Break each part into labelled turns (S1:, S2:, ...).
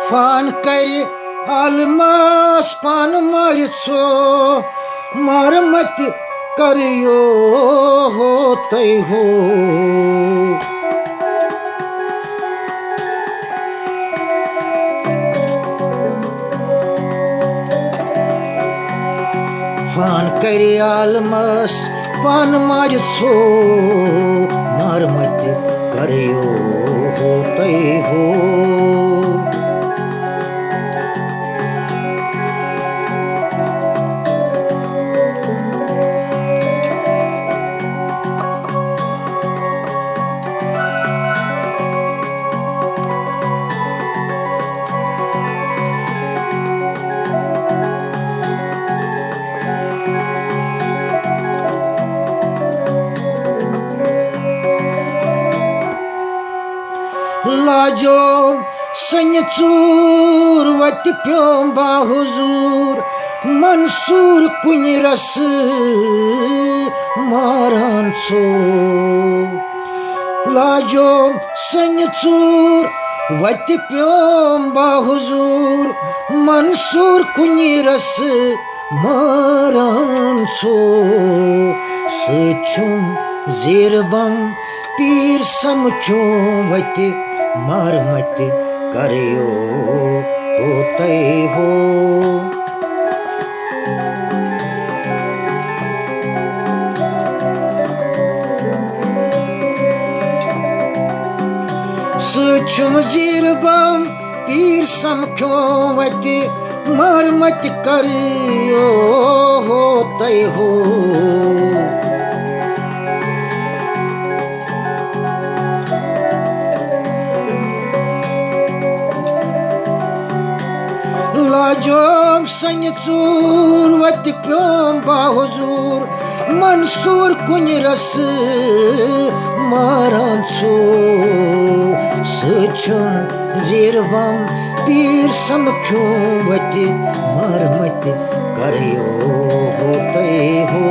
S1: फान करे almas pan maritso marmat kariyo hotai ho fan करे almas pan maritso marmat kariyo hotai ho Lajo sanyacur vati pyomba huzur Mansur kunyiras maranso Lajo sanyacur vati pyomba huzur Mansur kunyiras maranso Sechum zirbam pir samkyum vati marmat kariyo hotai ho suchum zirbam pir samkyo vati marmat kariyo hotai ho Lajom sanyacur vati pyomba huzur Mansur kunyiras maranso Sechum zirbam pir samkyum vati marmat kariyo hotai ho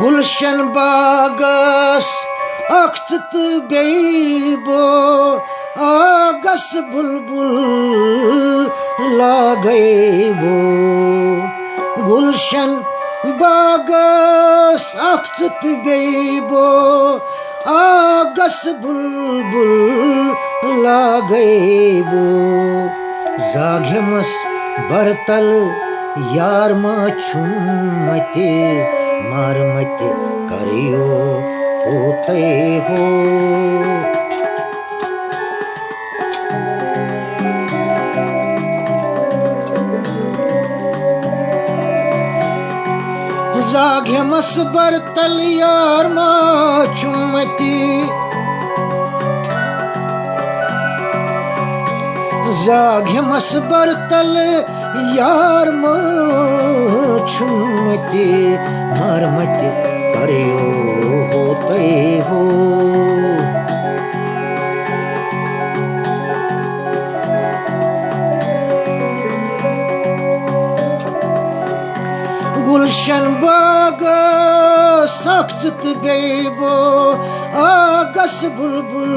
S1: Gulshan bagas akht beibo agas bulbul lagaibo Gulshan bagas akht beibo agas bulbul lagaibo Zaghemas bartal yar ma chumate marmat kariyo hotai ho Zaghemas bartal yar ma chumati Zaghemas bartal yar ma chumati marmat kariyo hotai ho Gulshan baga sakht beibo agas bulbul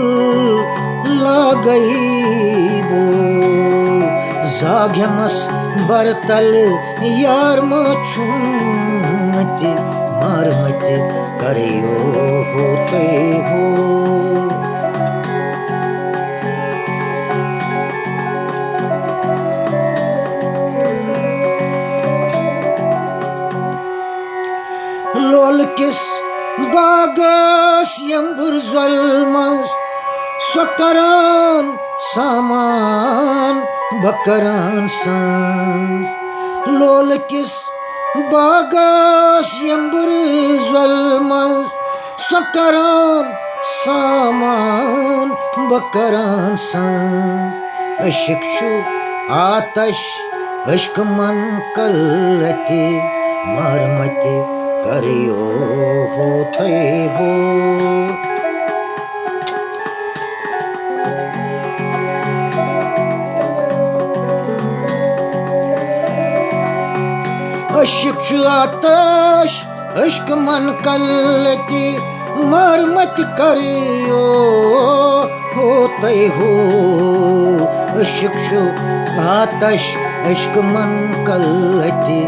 S1: lagaibo Zaghemas bartal yar ma chumati marmat kariyo hotai ho Lolkis bagas yambur zalmas Swakaran saman bakaran sans Lolkis bagas yambur zalmas Swakaran saman bakaran sans Işıkçu ataş अश्क मन कलती मरमती करियो होते हो। अशिक्ष आतश अश्क मन कलती मरमत करियो होते हो। अशिक्ष आतश अश्क मन कलती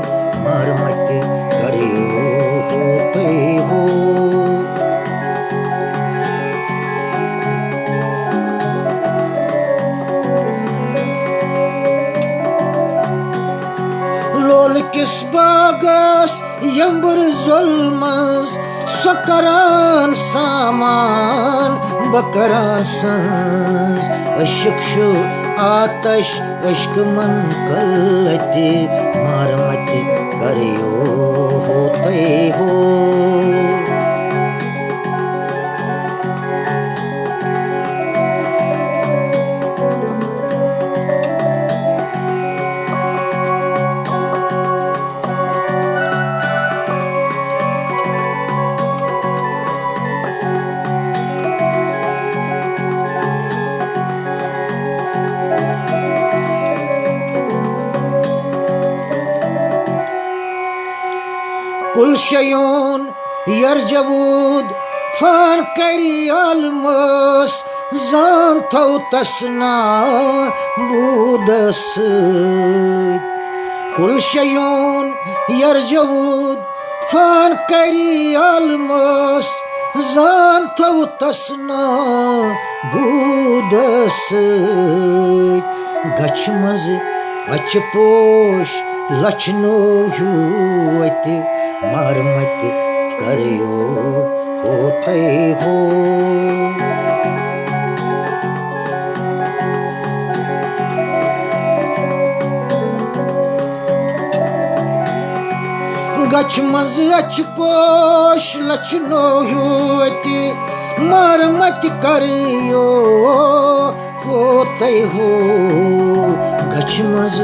S1: मरमत करियो होते हो। लोल किस बागस यंबर जुल्मस सकरान सामान बकरान संस। अशिक्षु आतश अश्क मन कलती मरमत करियो होते हो। कुल शयून यरजवूद फान करी अलमस जान थौ तसना बूदस। कुल शयून यरजवूद फान करी अलमस जान थौ तसना बूदस। गछ मज अच पोश लचनो हुत मरमत करियो होते हो। गछ मज अच पोश लचनो हुत मरमत करियो होते हो। गछ मज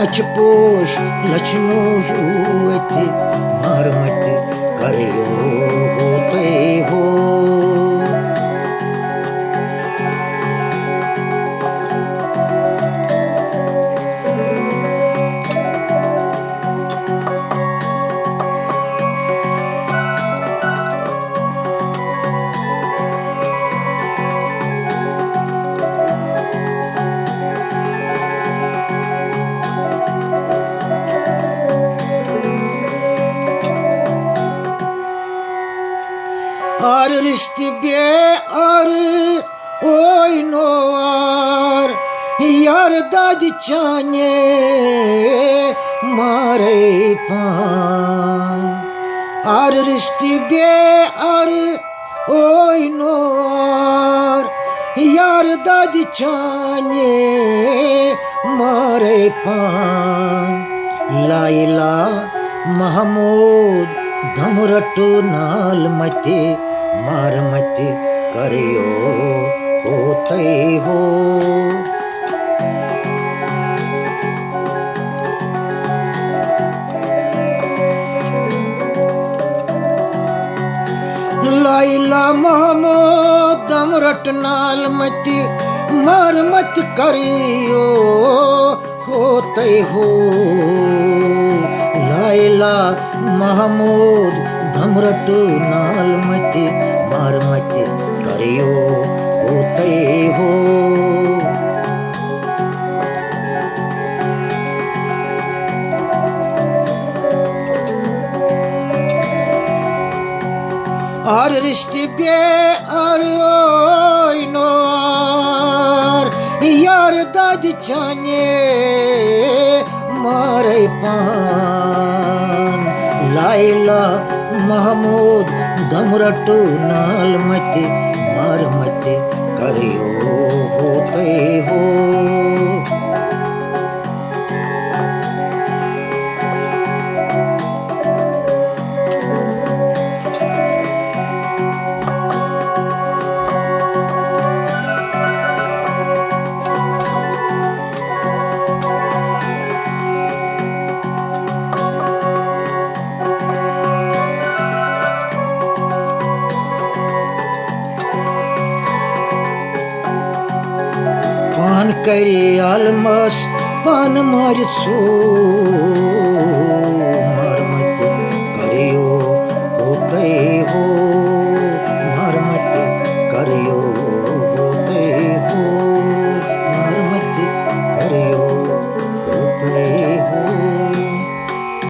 S1: अच पोश लचनो हुत मरमत करियो होते हो। आर रिश्ते बे आर ओय नो आर यार दादी चाने मारे पान। आर रिश्ते बे आर ओय नो आर यार दादी चाने मारे पान। लाइला महमूद धमरटो नाल मते मरमत करियो होते हो। लाइला महमूद धमरट नाल मते मरमत करियो होते हो। लाइला महमूद धमरटो नाल मत मरमत करियो होते हो। और रिश्ते पे और ओय नो आर यार दादी चाने मारे पान। लाइला महमूद धमरटो नाल मत मरमत करियो होते हो। पान करे आलमस पान मारिसो मारमत करियो होते हो मारमत करियो